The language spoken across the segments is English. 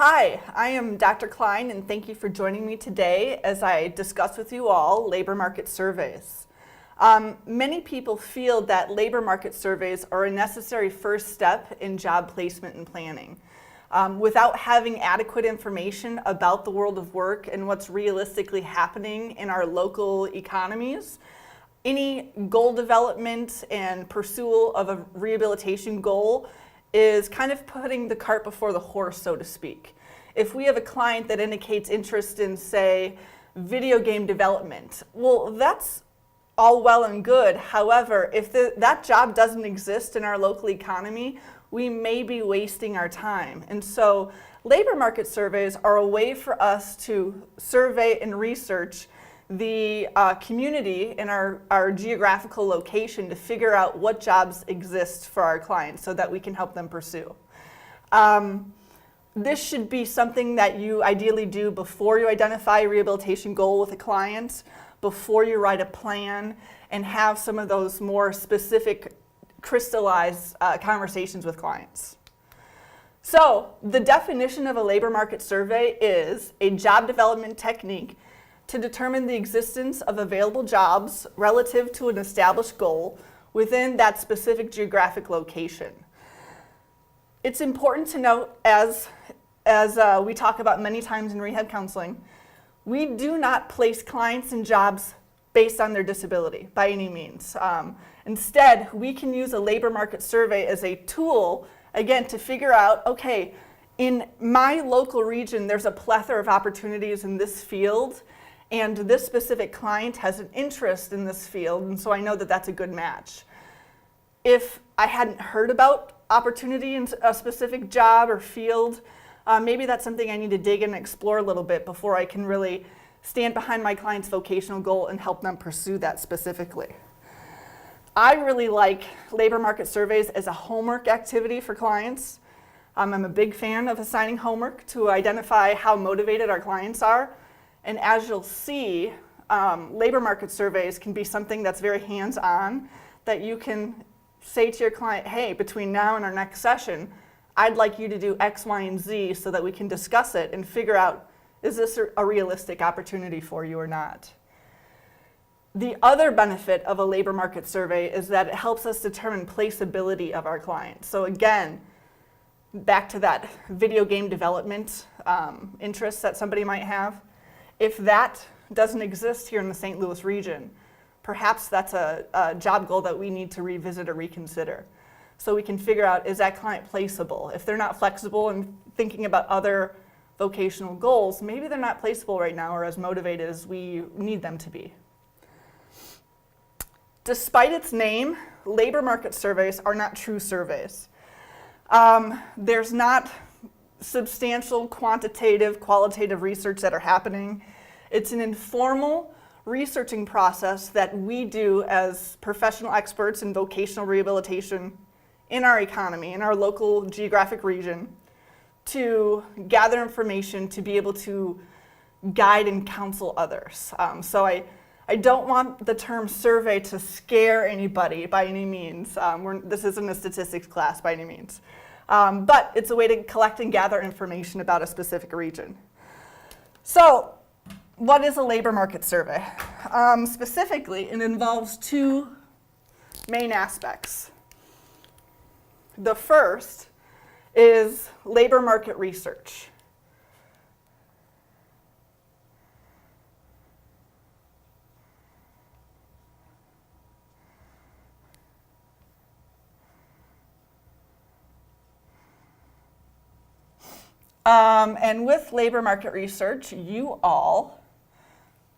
Hi, I am Dr. Klein, and thank you for joining me today as I discuss with you all labor market surveys. Many people feel that labor market surveys are a necessary first step in job placement and planning. Without having adequate information about the world of work and what's realistically happening in our local economies, any goal development and pursuit of a rehabilitation goal is kind of putting the cart before the horse, so to speak. If we have a client that indicates interest in, say, video game development, well, that's all well and good. However, if that job doesn't exist in our local economy, we may be wasting our time. And so labor market surveys are a way for us to survey and research the community in our geographical location to figure out what jobs exist for our clients so that we can help them pursue. This should be something that you ideally do before you identify a rehabilitation goal with a client, before you write a plan, and have some of those more specific, crystallized conversations with clients. So, the definition of a labor market survey is a job development technique to determine the existence of available jobs relative to an established goal within that specific geographic location. It's important to note, as we talk about many times in rehab counseling, we do not place clients in jobs based on their disability by any means. Instead, we can use a labor market survey as a tool, again, to figure out, okay, in my local region, there's a plethora of opportunities in this field, and this specific client has an interest in this field, and so I know that that's a good match. If I hadn't heard about opportunity in a specific job or field, maybe that's something I need to dig in and explore a little bit before I can really stand behind my client's vocational goal and help them pursue that specifically. I really like labor market surveys as a homework activity for clients. I'm a big fan of assigning homework to identify how motivated our clients are. And as you'll see, labor market surveys can be something that's very hands-on, that you can say to your client, hey, between now and our next session, I'd like you to do X, Y, and Z so that we can discuss it and figure out, is this a realistic opportunity for you or not? The other benefit of a labor market survey is that it helps us determine placeability of our clients. So again, back to that video game development interest that somebody might have. If that doesn't exist here in the St. Louis region, perhaps that's a job goal that we need to revisit or reconsider. So we can figure out, is that client placeable? If they're not flexible and thinking about other vocational goals, maybe they're not placeable right now or as motivated as we need them to be. Despite its name, labor market surveys are not true surveys. There's not substantial quantitative, qualitative research that are happening. It's an informal researching process that we do as professional experts in vocational rehabilitation in our economy, in our local geographic region, to gather information to be able to guide and counsel others. So I don't want the term survey to scare anybody by any means. This isn't a statistics class by any means. But it's a way to collect and gather information about a specific region. So, what is a labor market survey? Specifically, it involves two main aspects. The first is labor market research. And with labor market research, you all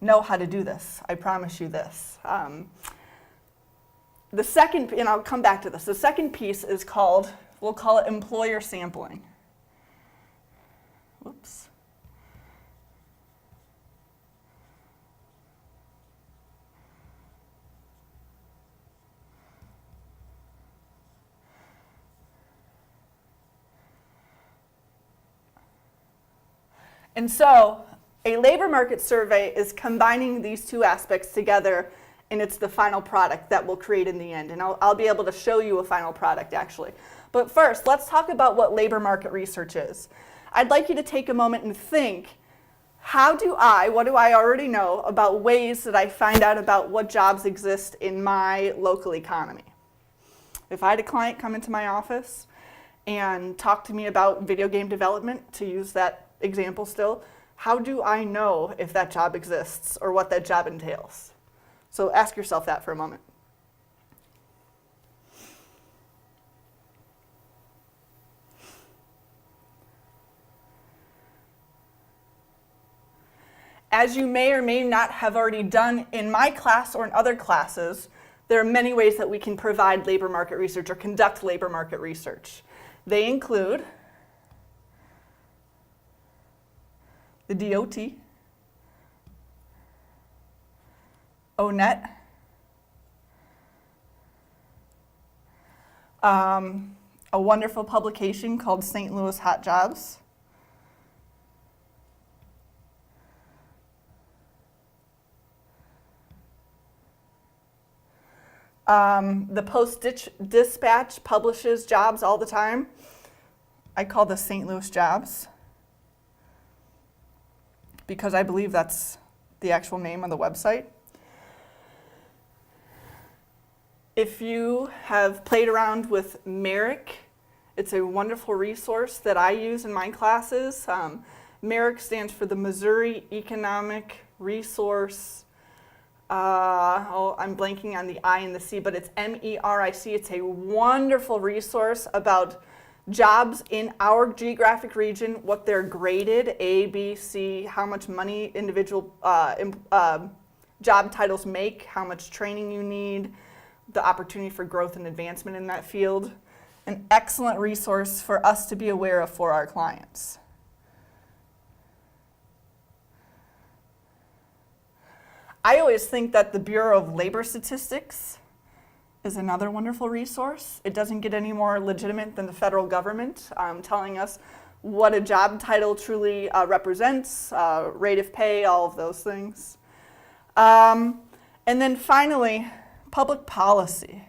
know how to do this. I promise you this. The second, and I'll come back to this, the second piece is called, we'll call it employer sampling. Whoops. And so a labor market survey is combining these two aspects together, and it's the final product that we'll create in the end. And I'll be able to show you a final product, actually. But first, let's talk about what labor market research is. I'd like you to take a moment and think, what do I already know about ways that I find out about what jobs exist in my local economy? If I had a client come into my office and talk to me about video game development, to use that example still, how do I know if that job exists or what that job entails? So ask yourself that for a moment. As you may or may not have already done in my class or in other classes, there are many ways that we can provide labor market research or conduct labor market research. They include the DOT, O-Net, a wonderful publication called St. Louis Hot Jobs, the Post-Dispatch publishes jobs all the time. I call this St. Louis Jobs because I believe that's the actual name on the website. If you have played around with MERIC, it's a wonderful resource that I use in my classes. MERIC stands for the Missouri Economic Resource. I'm blanking on the I and the C, but it's MERIC. It's a wonderful resource about jobs in our geographic region, what they're graded, A, B, C, how much money individual job titles make, how much training you need, the opportunity for growth and advancement in that field. An excellent resource for us to be aware of for our clients. I always think that the Bureau of Labor Statistics is another wonderful resource. It doesn't get any more legitimate than the federal government telling us what a job title truly represents, rate of pay, all of those things. And then finally, public policy.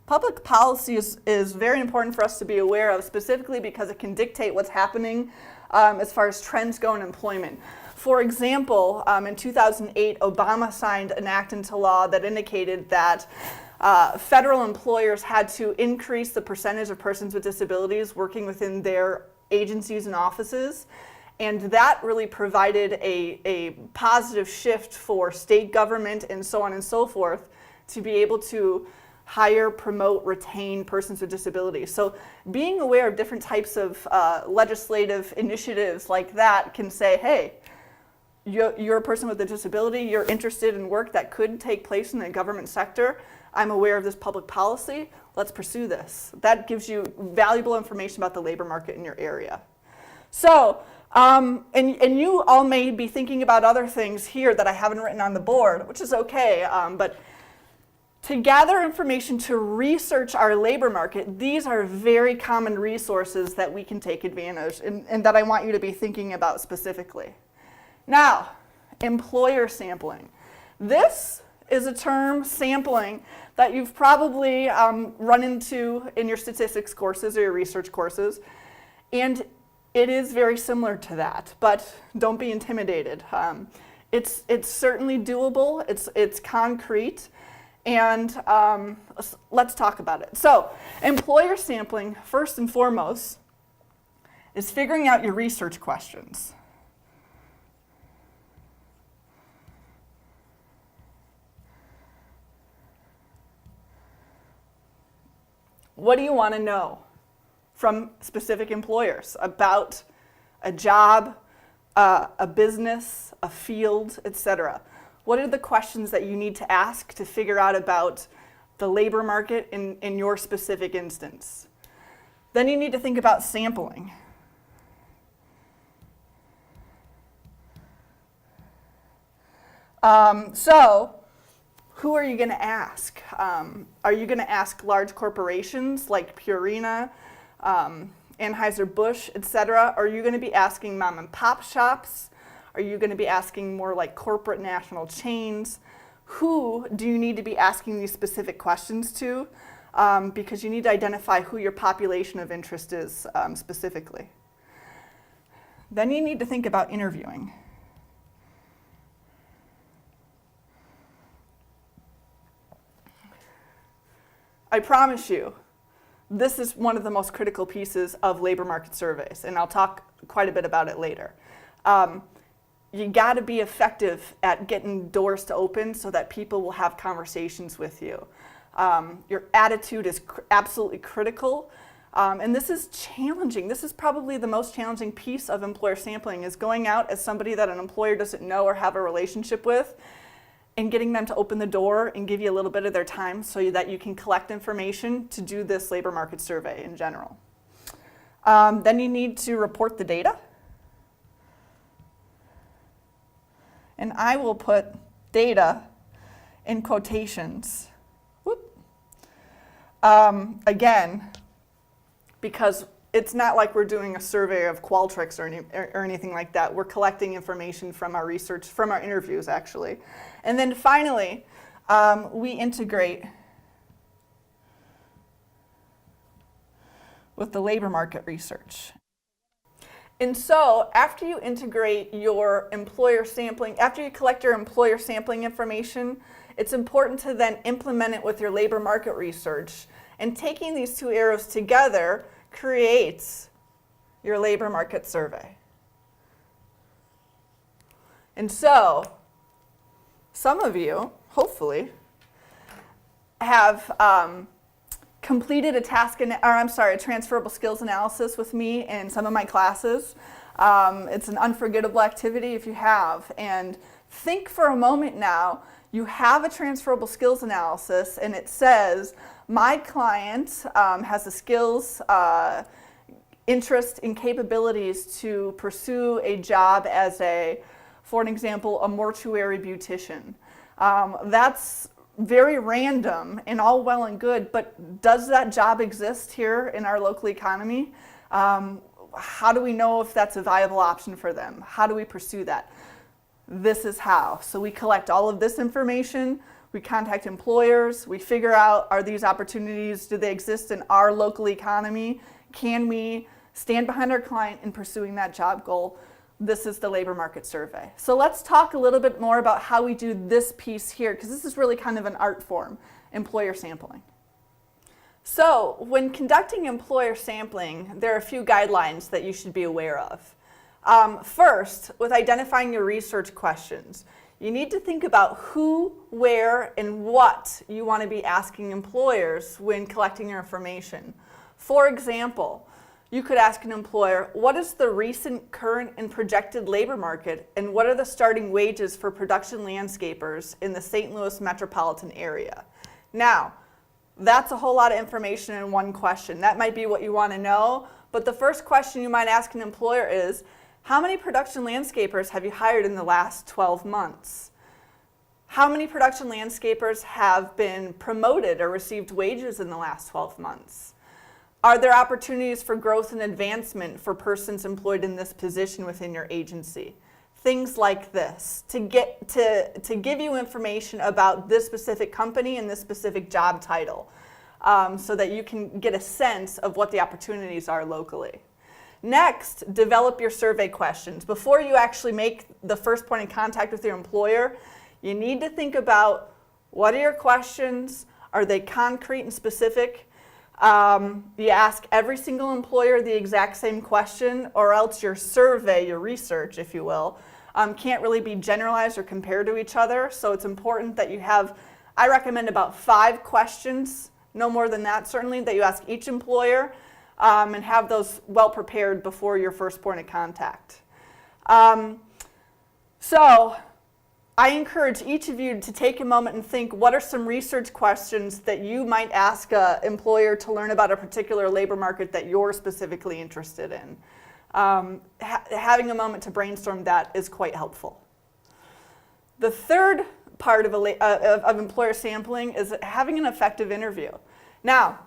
Public policy is very important for us to be aware of, specifically because it can dictate what's happening as far as trends go in employment. For example, in 2008, Obama signed an act into law that indicated that federal employers had to increase the percentage of persons with disabilities working within their agencies and offices. And that really provided a positive shift for state government and so on and so forth to be able to hire, promote, retain persons with disabilities. So being aware of different types of legislative initiatives like that can say, hey, you're a person with a disability, you're interested in work that could take place in the government sector, I'm aware of this public policy, let's pursue this. That gives you valuable information about the labor market in your area. So, and you all may be thinking about other things here that I haven't written on the board, which is okay, but to gather information to research our labor market, these are very common resources that we can take advantage and that I want you to be thinking about specifically. Now, employer sampling. This is a term, sampling, that you've probably run into in your statistics courses or your research courses, and it is very similar to that, but don't be intimidated. It's certainly doable, it's concrete, and let's talk about it. So, employer sampling, first and foremost, is figuring out your research questions. What do you want to know from specific employers about a job, a business, a field, etc.? What are the questions that you need to ask to figure out about the labor market in your specific instance? Then you need to think about sampling. So, who are you going to ask? Are you going to ask large corporations like Purina, Anheuser-Busch, etc.? Are you going to be asking mom and pop shops? Are you going to be asking more like corporate national chains? Who do you need to be asking these specific questions to? because you need to identify who your population of interest is specifically. Then you need to think about interviewing. I promise you, this is one of the most critical pieces of labor market surveys, and I'll talk quite a bit about it later. You got to be effective at getting doors to open so that people will have conversations with you. Your attitude is absolutely critical, and this is challenging. This is probably the most challenging piece of employer sampling, is going out as somebody that an employer doesn't know or have a relationship with, and getting them to open the door and give you a little bit of their time so that you can collect information to do this labor market survey in general. Then you need to report the data. And I will put data in quotations. Again, because it's not like we're doing a survey of Qualtrics or anything like that. We're collecting information from our research, from our interviews actually. And then finally, we integrate with the labor market research. And so after you integrate your employer sampling, after you collect your employer sampling information, it's important to then implement it with your labor market research. And taking these two arrows together creates your labor market survey. And so some of you, hopefully, have completed a transferable skills analysis with me in some of my classes. It's an unforgettable activity if you have. And think for a moment now, you have a transferable skills analysis and it says, my client has the skills, interest, and capabilities to pursue a job as for an example, a mortuary beautician. That's very random and all well and good, but does that job exist here in our local economy? How do we know if that's a viable option for them? How do we pursue that? This is how. So we collect all of this information, we contact employers, we figure out, are these opportunities, do they exist in our local economy? Can we stand behind our client in pursuing that job goal? This is the labor market survey. So let's talk a little bit more about how we do this piece here, because this is really kind of an art form, employer sampling. So when conducting employer sampling, there are a few guidelines that you should be aware of. First, with identifying your research questions, you need to think about who, where, and what you want to be asking employers when collecting your information. For example, you could ask an employer, what is the recent, current, and projected labor market, and what are the starting wages for production landscapers in the St. Louis metropolitan area? Now, that's a whole lot of information in one question. That might be what you want to know, but the first question you might ask an employer is, how many production landscapers have you hired in the last 12 months? How many production landscapers have been promoted or received wages in the last 12 months? Are there opportunities for growth and advancement for persons employed in this position within your agency? Things like this to give you information about this specific company and this specific job title so that you can get a sense of what the opportunities are locally. Next, develop your survey questions. Before you actually make the first point of contact with your employer, you need to think about what are your questions, are they concrete and specific? You ask every single employer the exact same question, or else your survey, your research, if you will, can't really be generalized or compared to each other. So it's important that you have, I recommend about 5 questions, no more than that certainly, that you ask each employer and have those well prepared before your first point of contact. So I encourage each of you to take a moment and think, what are some research questions that you might ask an employer to learn about a particular labor market that you're specifically interested in? Having a moment to brainstorm that is quite helpful. The third part of employer sampling is having an effective interview. Now,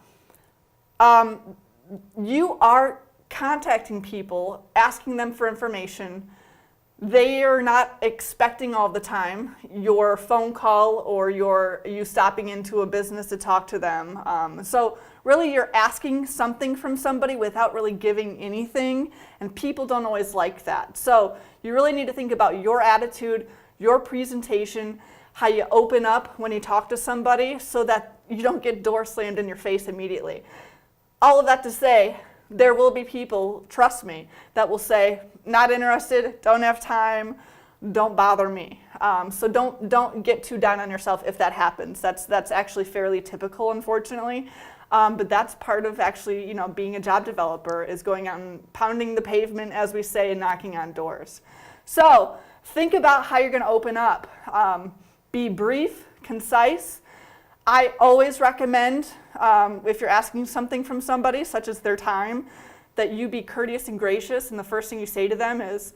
you are contacting people, asking them for information. They are not expecting all the time your phone call or you stopping into a business to talk to them. So really you're asking something from somebody without really giving anything, and people don't always like that. So you really need to think about your attitude, your presentation, how you open up when you talk to somebody so that you don't get door slammed in your face immediately. All of that to say, there will be people, trust me, that will say, not interested, don't have time, don't bother me. So don't get too down on yourself if that happens. That's actually fairly typical, unfortunately. But that's part of actually, being a job developer, is going out and pounding the pavement, as we say, and knocking on doors. So think about how you're going to open up. Be brief, concise. I always recommend, if you're asking something from somebody, such as their time, that you be courteous and gracious, and the first thing you say to them is,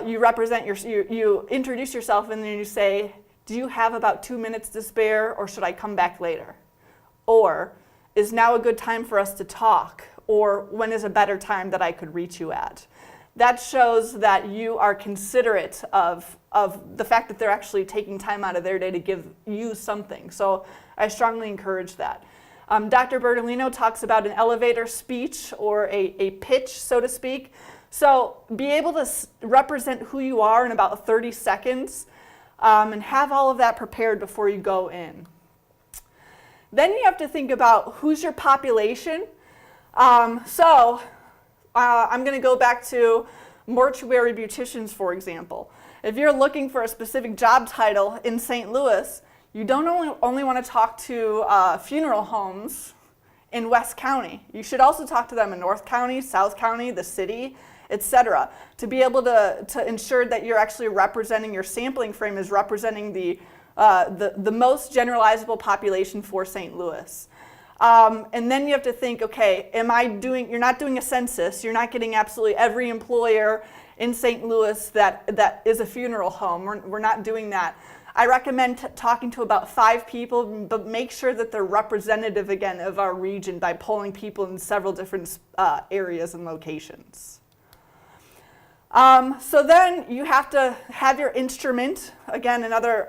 you introduce yourself, and then you say, do you have about 2 minutes to spare, or should I come back later? Or, is now a good time for us to talk? Or, when is a better time that I could reach you at? That shows that you are considerate of the fact that they're actually taking time out of their day to give you something. So I strongly encourage that. Dr. Bertolino talks about an elevator speech, or a pitch, so to speak. So be able to represent who you are in about 30 seconds, and have all of that prepared before you go in. Then you have to think about who's your population. I'm going to go back to mortuary beauticians, for example. If you're looking for a specific job title in St. Louis, you don't only want to talk to funeral homes in West County. You should also talk to them in North County, South County, the city, etc., to be able to ensure that you're actually representing, your sampling frame is representing the most generalizable population for St. Louis. And then you have to think, okay, you're not doing a census, you're not getting absolutely every employer in St. Louis that is a funeral home. We're not doing that. I recommend talking to about 5 people, but make sure that they're representative, again, of our region by polling people in several different areas and locations. So then you have to have your instrument, again, another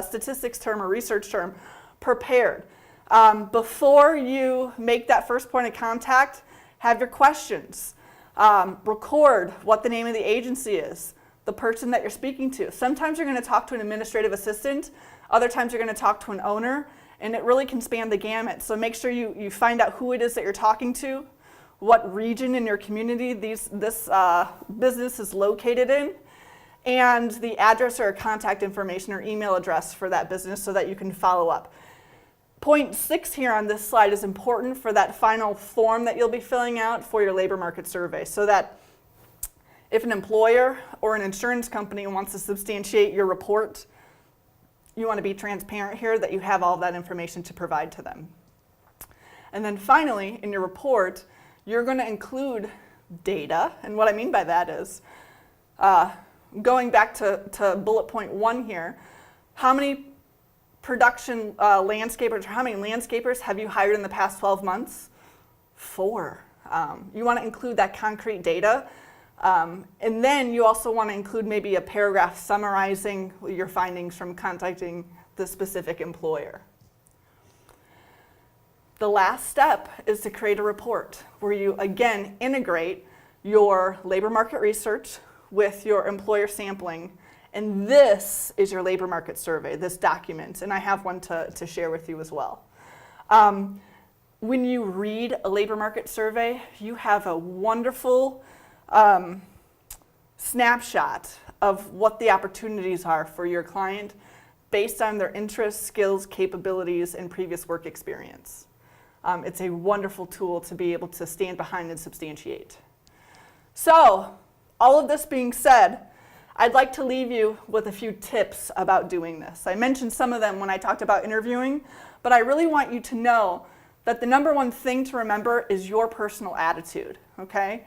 statistics term or research term, prepared. Before you make that first point of contact, have your questions. Record what the name of the agency is, the person that you're speaking to. Sometimes you're going to talk to an administrative assistant, other times you're going to talk to an owner, and it really can span the gamut. So make sure you find out who it is that you're talking to, what region in your community this business is located in, and the address or contact information or email address for that business so that you can follow up. Point 6 here on this slide is important for that final form that you'll be filling out for your labor market survey, so that if an employer or an insurance company wants to substantiate your report, you want to be transparent here that you have all that information to provide to them. And then finally, in your report, you're going to include data, and what I mean by that is, going back to bullet point 1 here, how many production landscapers, or how many landscapers have you hired in the past 12 months? 4. You want to include that concrete data. And then you also want to include maybe a paragraph summarizing your findings from contacting the specific employer. The last step is to create a report where you, again, integrate your labor market research with your employer sampling. And this is your labor market survey, this document, and I have one to share with you as well. When you read a labor market survey, you have a wonderful snapshot of what the opportunities are for your client based on their interests, skills, capabilities, and previous work experience. It's a wonderful tool to be able to stand behind and substantiate. So, all of this being said, I'd like to leave you with a few tips about doing this. I mentioned some of them when I talked about interviewing, but I really want you to know that the number one thing to remember is your personal attitude, okay?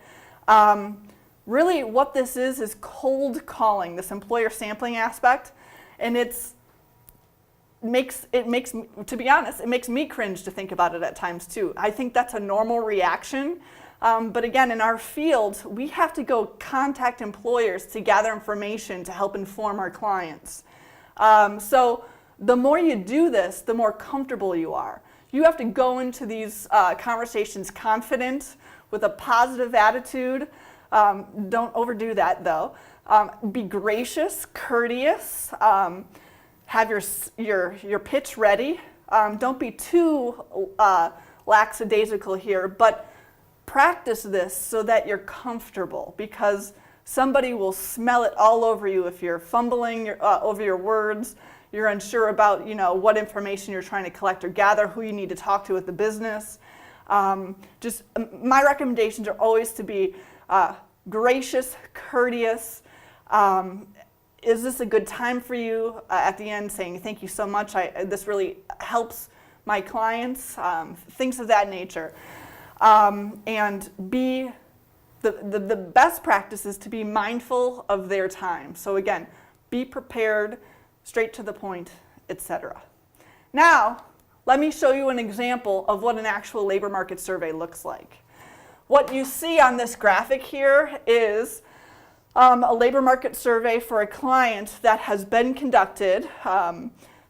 Really what this is cold calling, this employer sampling aspect, and to be honest, it makes me cringe to think about it at times too. I think that's a normal reaction But again, in our field, we have to go contact employers to gather information to help inform our clients. So the more you do this, the more comfortable you are. You have to go into these conversations confident, with a positive attitude. Don't overdo that though. Be gracious, courteous, have your pitch ready. Don't be too lackadaisical here, but practice this so that you're comfortable, because somebody will smell it all over you if you're fumbling over your words, you're unsure about what information you're trying to collect or gather, who you need to talk to at the business. My recommendations are always to be gracious, courteous. Is this a good time for you? At the end, saying thank you so much. This really helps my clients. Things of that nature. And the best practice is to be mindful of their time. So again, be prepared, straight to the point, etc. Now, let me show you an example of what an actual labor market survey looks like. What you see on this graphic here is a labor market survey for a client that has been conducted.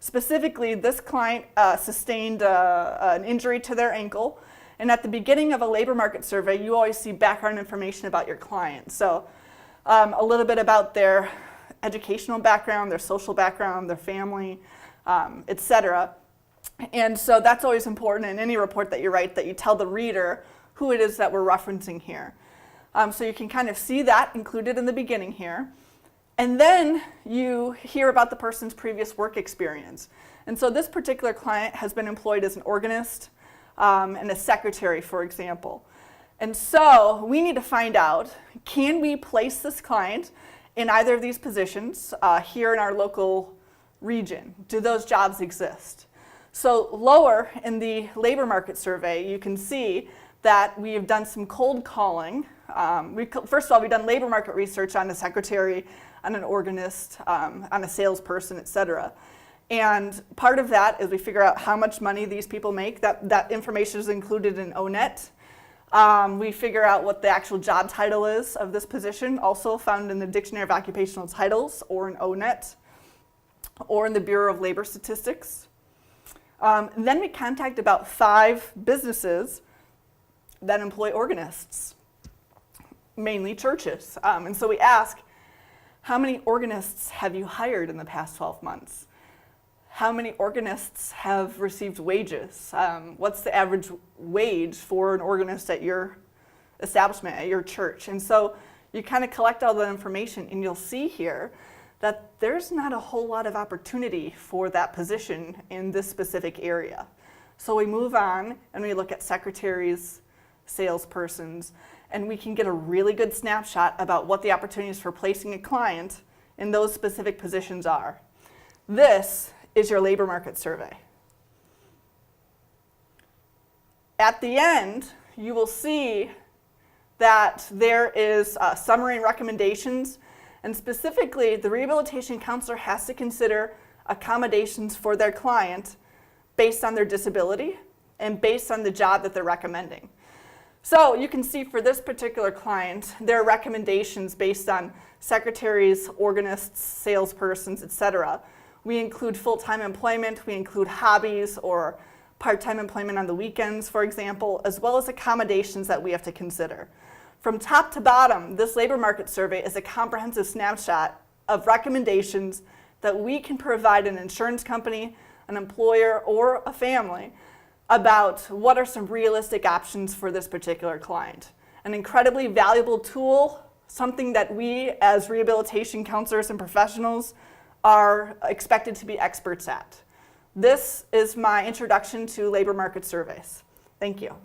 Specifically, this client sustained an injury to their ankle. And at the beginning of a labor market survey, you always see background information about your client. So a little bit about their educational background, their social background, their family, etc. And so that's always important in any report that you write, that you tell the reader who it is that we're referencing here. So you can kind of see that included in the beginning here. And then you hear about the person's previous work experience. And so this particular client has been employed as an organist and a secretary, for example. And so we need to find out, can we place this client in either of these positions here in our local region? Do those jobs exist? So lower in the labor market survey, you can see that we have done some cold calling. First of all, we've done labor market research on a secretary, on an organist, on a salesperson, etc. And part of that is we figure out how much money these people make. That information is included in ONET. We figure out what the actual job title is of this position, also found in the Dictionary of Occupational Titles, or in ONET, or in the Bureau of Labor Statistics. Then we contact about 5 businesses that employ organists, mainly churches. And so we ask, how many organists have you hired in the past 12 months? How many organists have received wages? What's the average wage for an organist at your establishment, at your church? And so you kind of collect all that information, and you'll see here that there's not a whole lot of opportunity for that position in this specific area. So we move on and we look at secretaries, salespersons, and we can get a really good snapshot about what the opportunities for placing a client in those specific positions are. This is your labor market survey. At the end, you will see that there is summary and recommendations, and specifically, the rehabilitation counselor has to consider accommodations for their client based on their disability and based on the job that they're recommending. So you can see for this particular client, there are recommendations based on secretaries, organists, salespersons, etc. We include full-time employment, we include hobbies or part-time employment on the weekends, for example, as well as accommodations that we have to consider. From top to bottom, this labor market survey is a comprehensive snapshot of recommendations that we can provide an insurance company, an employer, or a family about what are some realistic options for this particular client. An incredibly valuable tool, something that we as rehabilitation counselors and professionals are expected to be experts at. This is my introduction to labor market surveys. Thank you.